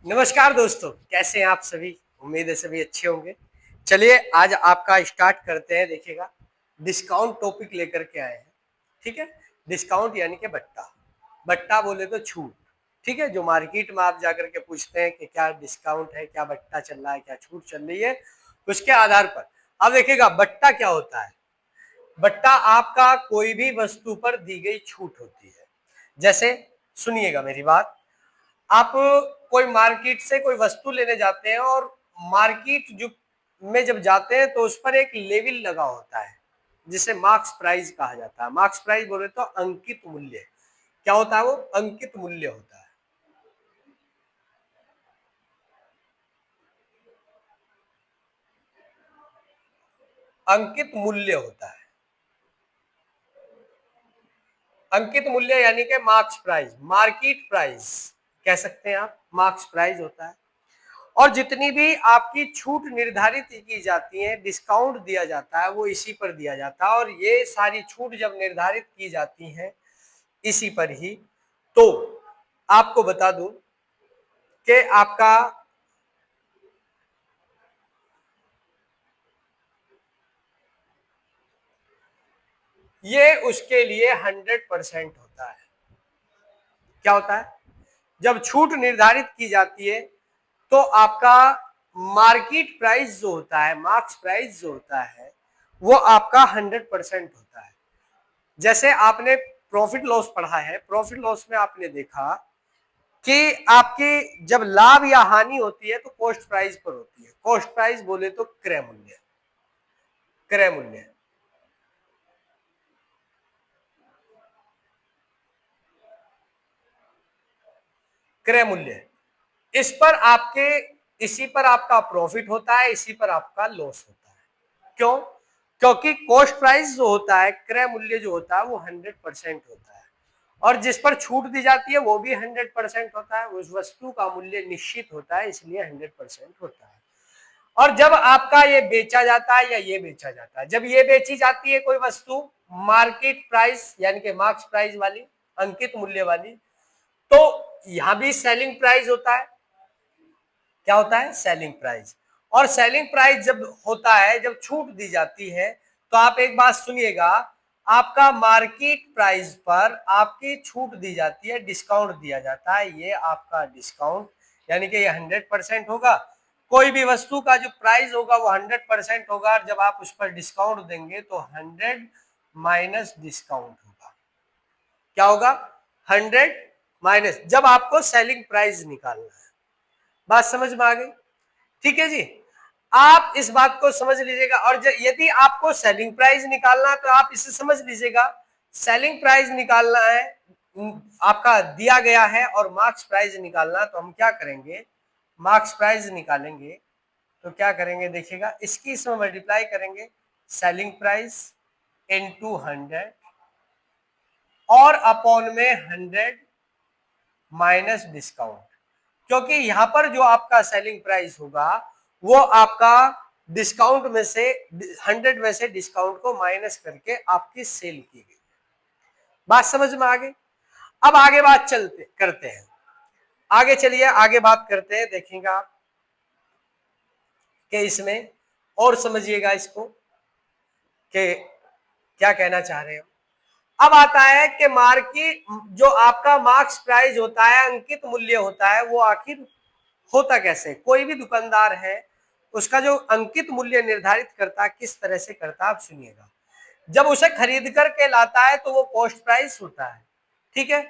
नमस्कार दोस्तों, कैसे हैं आप सभी। उम्मीद है सभी अच्छे होंगे। चलिए आज आपका स्टार्ट करते हैं। देखिएगा, डिस्काउंट टॉपिक लेकर के आए हैं। ठीक है, डिस्काउंट यानी कि बट्टा। बट्टा बोले तो छूट। ठीक है, जो मार्केट में आप जाकर के पूछते हैं कि क्या डिस्काउंट है, क्या बट्टा चल रहा है, क्या छूट चल रही है, उसके आधार पर अब देखिएगा बट्टा क्या होता है। बट्टा आपका कोई भी वस्तु पर दी गई छूट होती है। जैसे सुनिएगा मेरी बात, आप कोई मार्केट से कोई वस्तु लेने जाते हैं और मार्केट जो में जब जाते हैं तो उस पर एक लेवल लगा होता है जिसे मार्क्स प्राइस कहा जाता है। मार्क्स प्राइस बोले तो अंकित मूल्य। क्या होता है वो? अंकित मूल्य होता है। अंकित मूल्य होता है। अंकित मूल्य यानी कि मार्क्स प्राइस, मार्केट प्राइस कह सकते हैं आप, मार्क्स प्राइस होता है। और जितनी भी आपकी छूट निर्धारित की जाती है, डिस्काउंट दिया जाता है, वो इसी पर दिया जाता है। और ये सारी छूट जब निर्धारित की जाती है इसी पर ही, तो आपको बता दूं कि आपका ये उसके लिए 100% होता है। क्या होता है? जब छूट निर्धारित की जाती है तो आपका मार्केट प्राइस जो होता है, मार्क्स प्राइस जो होता है, वो आपका 100% होता है। जैसे आपने प्रॉफिट लॉस पढ़ा है, प्रॉफिट लॉस में आपने देखा कि आपकी जब लाभ या हानि होती है तो कॉस्ट प्राइस पर होती है। कॉस्ट प्राइस बोले तो क्रय मूल्य। क्रय मूल्य, क्रय मूल्य, इस पर आपके, इसी पर आपका प्रॉफिट होता है, इसी पर आपका लॉस होता है। क्यों? क्योंकि कॉस्ट प्राइस जो होता है, क्रय मूल्य जो होता है, वो 100% होता है। और जिस पर छूट दी जाती है वो भी 100% होता है। उस वस्तु का मूल्य निश्चित होता है, इसलिए 100% होता है। और जब आपका ये बेचा जाता है या ये बेचा जाता है, जब ये बेची जाती है कोई वस्तु मार्केट प्राइस यानी कि मार्क्स प्राइस वाली, अंकित मूल्य वाली, तो यहां भी सेलिंग प्राइस होता है। क्या होता है? Selling price. और सेलिंग प्राइस जब होता है, जब छूट दी जाती है, तो आप एक बात सुनिएगा, आपका मार्केट प्राइस पर आपकी छूट दी जाती है, डिस्काउंट दिया जाता है। ये आपका डिस्काउंट यानी कि ये 100% होगा। कोई भी वस्तु का जो प्राइस होगा वो 100% होगा, और जब आप उस पर डिस्काउंट देंगे तो 100 माइनस डिस्काउंट होगा। क्या होगा? 100 माइनस, जब आपको सेलिंग प्राइस निकालना है। बात समझ में आ गई? ठीक है जी, आप इस बात को समझ लीजिएगा। और यदि आपको सेलिंग प्राइस निकालना है तो आप इसे समझ लीजिएगा, सेलिंग प्राइस निकालना है, आपका दिया गया है, और मार्क्स प्राइस निकालना, तो हम क्या करेंगे? मार्क्स प्राइस निकालेंगे तो क्या करेंगे? देखिएगा, इसकी इसमें मल्टीप्लाई करेंगे, सेलिंग प्राइस इनटू 100 और अपॉन में 100 माइनस डिस्काउंट। क्योंकि यहां पर जो आपका सेलिंग प्राइस होगा वो आपका डिस्काउंट में से, 100 में से डिस्काउंट को माइनस करके आपकी सेल की गई। बात समझ में आ गई? अब आगे बात चलते करते हैं, आगे चलिए आगे बात करते हैं। देखेंगे आप कि इसमें और समझिएगा इसको कि क्या कहना चाह रहे हो। अब आता है कि मार्केट जो आपका मार्क्स प्राइस होता है, अंकित मूल्य होता है, वो आखिर होता कैसे? कोई भी दुकानदार है, उसका जो अंकित मूल्य निर्धारित करता है, किस तरह से करता है आप सुनिएगा। जब उसे खरीद करके लाता है तो वो कॉस्ट प्राइस होता है। ठीक है,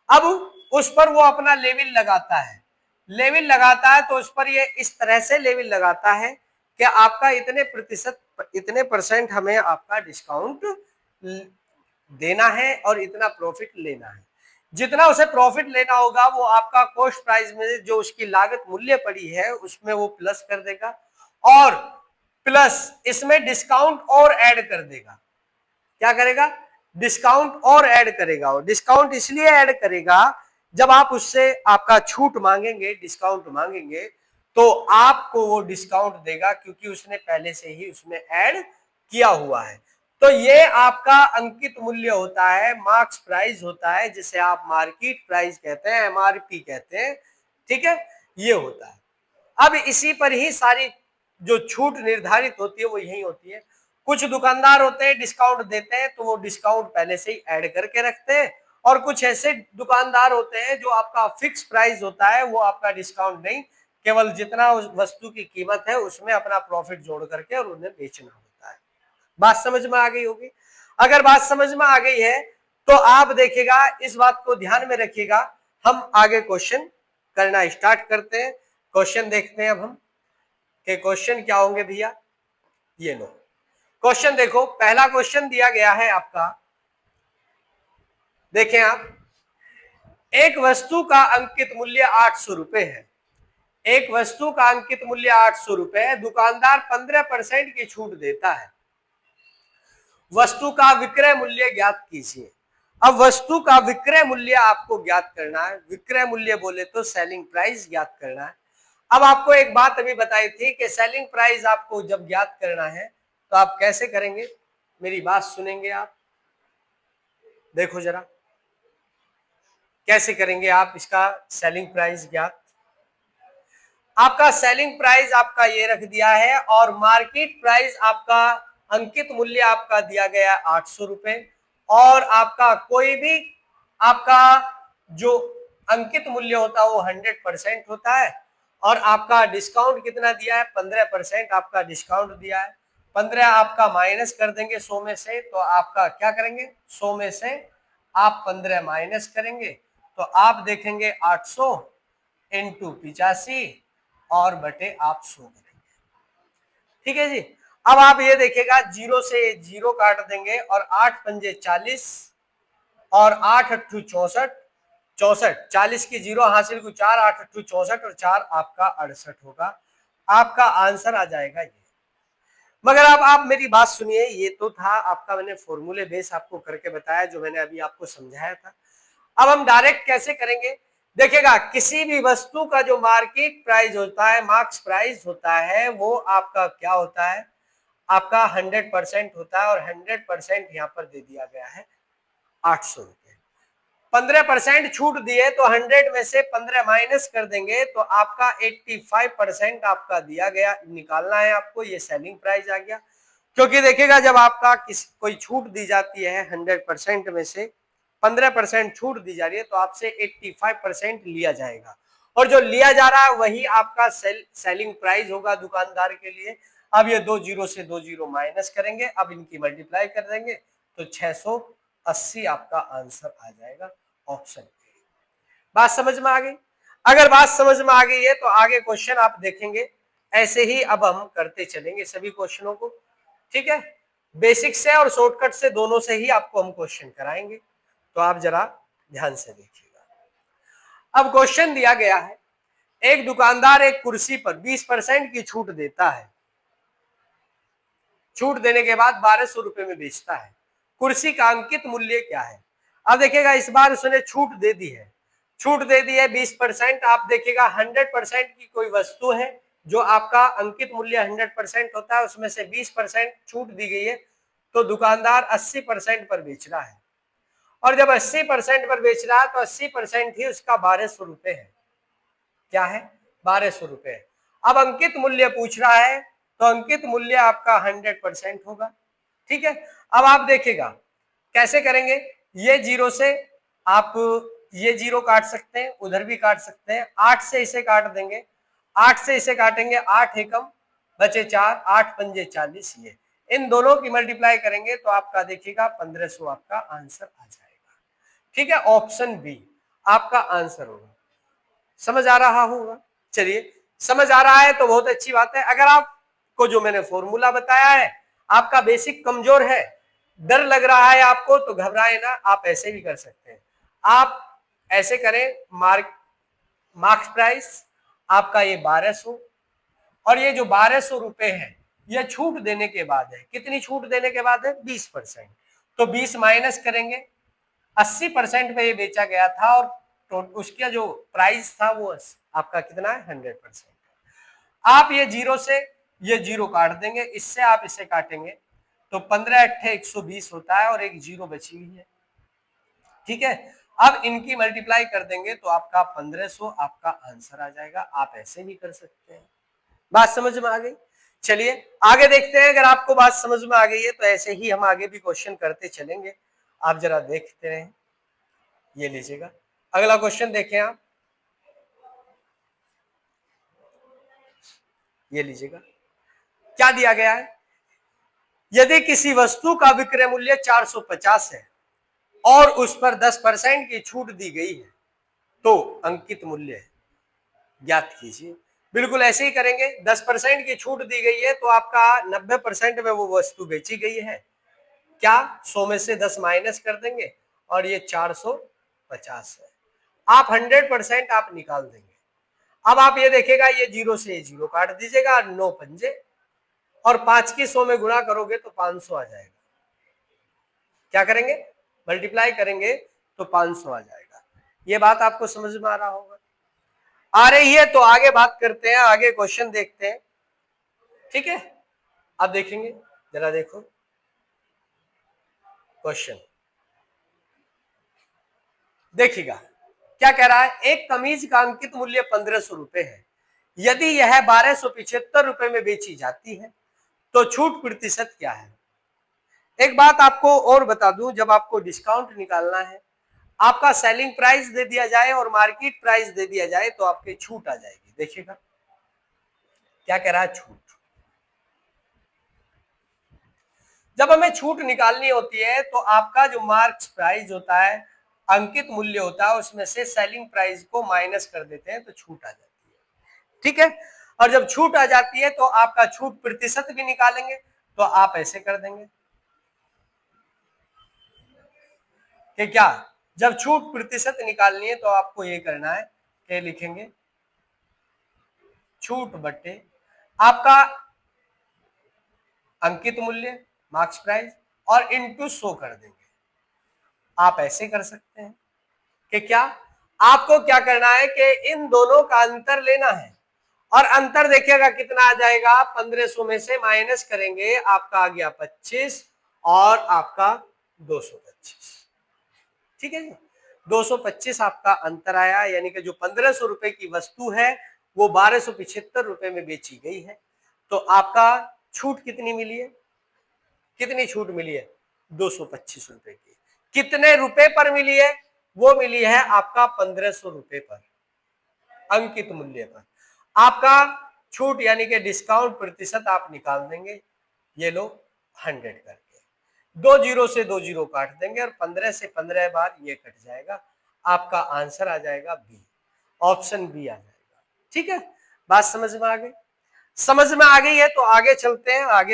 अब उस पर वो अपना लेवल लगाता है। लेवल लगाता है तो उस पर ये इस तरह से लेवल लगाता है कि आपका इतने प्रतिशत, इतने परसेंट हमें आपका डिस्काउंट देना है और इतना प्रॉफिट लेना है। जितना उसे प्रॉफिट लेना होगा वो आपका कॉस्ट प्राइस में जो उसकी लागत मूल्य पड़ी है उसमें वो प्लस कर देगा, और प्लस इसमें डिस्काउंट और ऐड कर देगा। क्या करेगा? डिस्काउंट और ऐड करेगा। और डिस्काउंट इसलिए ऐड करेगा, जब आप उससे आपका छूट मांगेंगे, डिस्काउंट मांगेंगे, तो आपको वो डिस्काउंट देगा क्योंकि उसने पहले से ही उसमें ऐड किया हुआ है। तो ये आपका अंकित मूल्य होता है, मार्क्स प्राइस होता है, जिसे आप मार्केट प्राइस कहते हैं, एमआरपी कहते हैं। ठीक है, ये होता है। अब इसी पर ही सारी जो छूट निर्धारित होती है वो यही होती है। कुछ दुकानदार होते हैं डिस्काउंट देते हैं तो वो डिस्काउंट पहले से ही ऐड करके रखते हैं, और कुछ ऐसे दुकानदार होते हैं जो आपका फिक्स प्राइस होता है, वो आपका डिस्काउंट नहीं, केवल जितना उस वस्तु की कीमत है उसमें अपना प्रॉफिट जोड़ करके और उन्हें बेचना होता है। बात समझ में आ गई होगी। अगर बात समझ में आ गई है तो आप देखिएगा, इस बात को ध्यान में रखिएगा। हम आगे क्वेश्चन करना स्टार्ट करते हैं। क्वेश्चन देखते हैं अब हम कि क्वेश्चन क्या होंगे भैया। ये लो क्वेश्चन देखो, पहला क्वेश्चन दिया गया है आपका, देखें आप, एक वस्तु का अंकित मूल्य 800 रुपए है। एक वस्तु का अंकित मूल्य 800 रुपए है, दुकानदार 15% की छूट देता है। वस्तु का विक्रय मूल्य ज्ञात कीजिए। अब वस्तु का विक्रय मूल्य आपको ज्ञात करना है, विक्रय मूल्य बोले तो सेलिंग प्राइस ज्ञात करना है। अब आपको एक बात अभी बताई थी कि सेलिंग प्राइस आपको जब ज्ञात करना है तो आप कैसे करेंगे, मेरी बात सुनेंगे आप, देखो जरा कैसे करेंगे आप इसका सेलिंग प्राइस ज्ञात। आपका सेलिंग प्राइस आपका ये रख दिया है और मार्केट प्राइस आपका अंकित मूल्य आपका दिया गया 800 रुपए, और आपका कोई भी आपका जो अंकित मूल्य होता है वो 100% होता है, और आपका डिस्काउंट कितना दिया है, 15% आपका डिस्काउंट दिया है। 15 आपका माइनस कर देंगे 100 में से, तो आपका क्या करेंगे, 100 में से आप 15 माइनस करेंगे तो आप देखेंगे 800 इंटू 85 और बटे आप 100 करेंगे। ठीक है जी। अब आप ये देखिएगा, जीरो से जीरो काट देंगे और 8 पंजे 40 और 8 अट्ठू 64, 64 40 की जीरो हासिल को 4, 8 अट्ठू 64 और 4 आपका 68 होगा। आपका आंसर आ जाएगा ये। मगर अब आप मेरी बात सुनिए, ये तो था आपका, मैंने फॉर्मूले बेस आपको करके बताया जो मैंने अभी आपको समझाया था। अब हम डायरेक्ट कैसे करेंगे, देखिएगा, किसी भी वस्तु का जो मार्केट प्राइस होता है, मार्क्स प्राइस होता है, वो आपका क्या होता है, आपका 100% होता है, और 100% यहाँ पर दे दिया गया है 800 रुपए। 15% छूट दिए तो 100 में से 15 माइनस कर देंगे तो आपका 85% आपका दिया गया, निकालना है आपको, ये सेलिंग प्राइस आ गया। क्योंकि देखिएगा, जब आपका कोई छूट दी जाती है 100% में से 15% छूट दी जा रही है तो आपसे 85% लिया जाएगा, और जो लिया जा रहा है वही आपका सेलिंग प्राइस होगा दुकानदार के लिए। अब ये दो जीरो से दो जीरो माइनस करेंगे, अब इनकी मल्टीप्लाई कर देंगे तो 680 आपका आंसर आ जाएगा, ऑप्शन ए। बात समझ में आ गई। अगर बात समझ में आ गई है तो आगे क्वेश्चन आप देखेंगे, ऐसे ही अब हम करते चलेंगे सभी क्वेश्चनों को। ठीक है, बेसिक से और शॉर्टकट से दोनों से ही आपको हम क्वेश्चन कराएंगे, तो आप जरा ध्यान से देखिएगा। अब क्वेश्चन दिया गया है, एक दुकानदार एक कुर्सी पर 20% की छूट देता है। छूट देने के बाद 1200 रुपए में बेचता है। कुर्सी का अंकित मूल्य क्या है। अब देखिएगा, इस बार उसने छूट दे दी है, छूट दे दी है 20%। आप देखिएगा 100% की कोई वस्तु है जो आपका अंकित मूल्य 100% होता है, उसमें से 20% छूट दी गई है, तो दुकानदार 80% पर बेच रहा है, और जब 80% पर बेच रहा है तो 80% ही उसका 1200 रुपए है। क्या है, 1200 रुपए। अब अंकित मूल्य पूछ रहा है तो अंकित मूल्य आपका 100% होगा। ठीक है, अब आप देखिएगा कैसे करेंगे, ये जीरो से आप ये जीरो काट सकते हैं, उधर भी काट सकते हैं, 8 से इसे काट देंगे, 8 से इसे काटेंगे, 8 एकम बचे 4, 8 पंजे 40, ये इन दोनों की मल्टीप्लाई करेंगे तो आपका देखिएगा 1500 आपका आंसर आ जाएगा। ठीक है, ऑप्शन बी आपका आंसर होगा। समझ आ रहा होगा, चलिए समझ आ रहा है तो बहुत अच्छी बात है। अगर आपको जो मैंने फॉर्मूला बताया है आपका बेसिक कमजोर है, डर लग रहा है आपको, तो घबराए ना, आप ऐसे भी कर सकते हैं। आप ऐसे करें, मार्क्स प्राइस आपका ये 1200, और ये जो 1200 रुपए है ये छूट देने के बाद है, कितनी छूट देने के बाद है, 20%, तो 20 माइनस करेंगे, 80% पे ये बेचा गया था, और तो उसका जो प्राइस था वो आपका कितना है, 100%। आप ये जीरो से ये जीरो काट देंगे, इससे आप इसे काटेंगे तो 15 अट्ठे 120 होता है, और एक जीरो बची हुई है। ठीक है, अब इनकी मल्टीप्लाई कर देंगे तो आपका 1500 आपका आंसर आ जाएगा। आप ऐसे भी कर सकते हैं। बात समझ में आ गई? चलिए आगे देखते हैं। अगर आपको बात समझ में आ गई है तो ऐसे ही हम आगे भी क्वेश्चन करते चलेंगे। आप जरा देखते रहें। ये लीजिएगा अगला क्वेश्चन देखें आप। ये लीजिएगा क्या दिया गया है। यदि किसी वस्तु का विक्रय मूल्य 450 है और उस पर 10% की छूट दी गई है तो अंकित मूल्य ज्ञात कीजिए। बिल्कुल ऐसे ही करेंगे। 10% की छूट दी गई है तो आपका 90% में वो वस्तु बेची गई है। क्या 100 में से 10 माइनस कर देंगे और ये 450 है। आप 100% आप निकाल देंगे। अब आप ये देखेगा ये 0 से 0 काट दीजिएगा, 9 पंजे, और 5 की 100 में गुणा करोगे तो 500 आ जाएगा। क्या करेंगे? मल्टीप्लाई करेंगे तो 500 आ जाएगा। ये बात आपको समझ में आ रहा होगा। आ रही है तो आगे बात करते हैं, आगे क्वेश्चन देखते हैं। ठीक है, अब देखेंगे, जरा देखो क्वेश्चन देखिएगा क्या कह रहा है। एक कमीज का अंकित मूल्य 1500 रुपए है। यदि यह 1275 रुपए में बेची जाती है तो छूट प्रतिशत क्या है। एक बात आपको और बता दूं, जब आपको डिस्काउंट निकालना है, आपका सेलिंग प्राइस दे दिया जाए और मार्केट प्राइस दे दिया जाए तो आपके छूट आ जाएगी। देखिएगा क्या कह रहा है, छूट। जब हमें छूट निकालनी होती है तो आपका जो मार्क्स प्राइस होता है, अंकित मूल्य होता है, उसमें से सेलिंग प्राइस को माइनस कर देते हैं तो छूट आ जाती है। ठीक है, और जब छूट आ जाती है तो आपका छूट प्रतिशत भी निकालेंगे तो आप ऐसे कर देंगे कि क्या, जब छूट प्रतिशत निकालनी है तो आपको ये करना है कि लिखेंगे छूट बटे आपका अंकित मूल्य मार्क्स प्राइस और इनटू 100 कर देंगे। आप ऐसे कर सकते हैं कि क्या, आपको क्या करना है कि इन दोनों का अंतर लेना है, और अंतर देखिएगा कितना आ जाएगा। 1500 में से माइनस करेंगे, आपका आ गया 25 और आपका 225। ठीक है जी, 225 आपका अंतर आया। यानी कि जो 1500 रुपए की वस्तु है वो 1275 रुपए में बेची गई है। तो आपका छूट कितनी मिली है, कितनी छूट मिली है, 225 रुपए की। कितने रुपए पर मिली है, वो मिली है आपका 1500 रुपए पर, अंकित मूल्य पर। आपका छूट यानी कि डिस्काउंट प्रतिशत आप निकाल देंगे। ये लो 100 करके, 2 जीरो से 2 जीरो काट देंगे और 15 से 15 बार ये कट जाएगा। आपका आंसर आ जाएगा बी, ऑप्शन बी आ जाएगा। ठीक है, बात समझ में आ गई? समझ में आ गई है तो आगे चलते हैं। आगे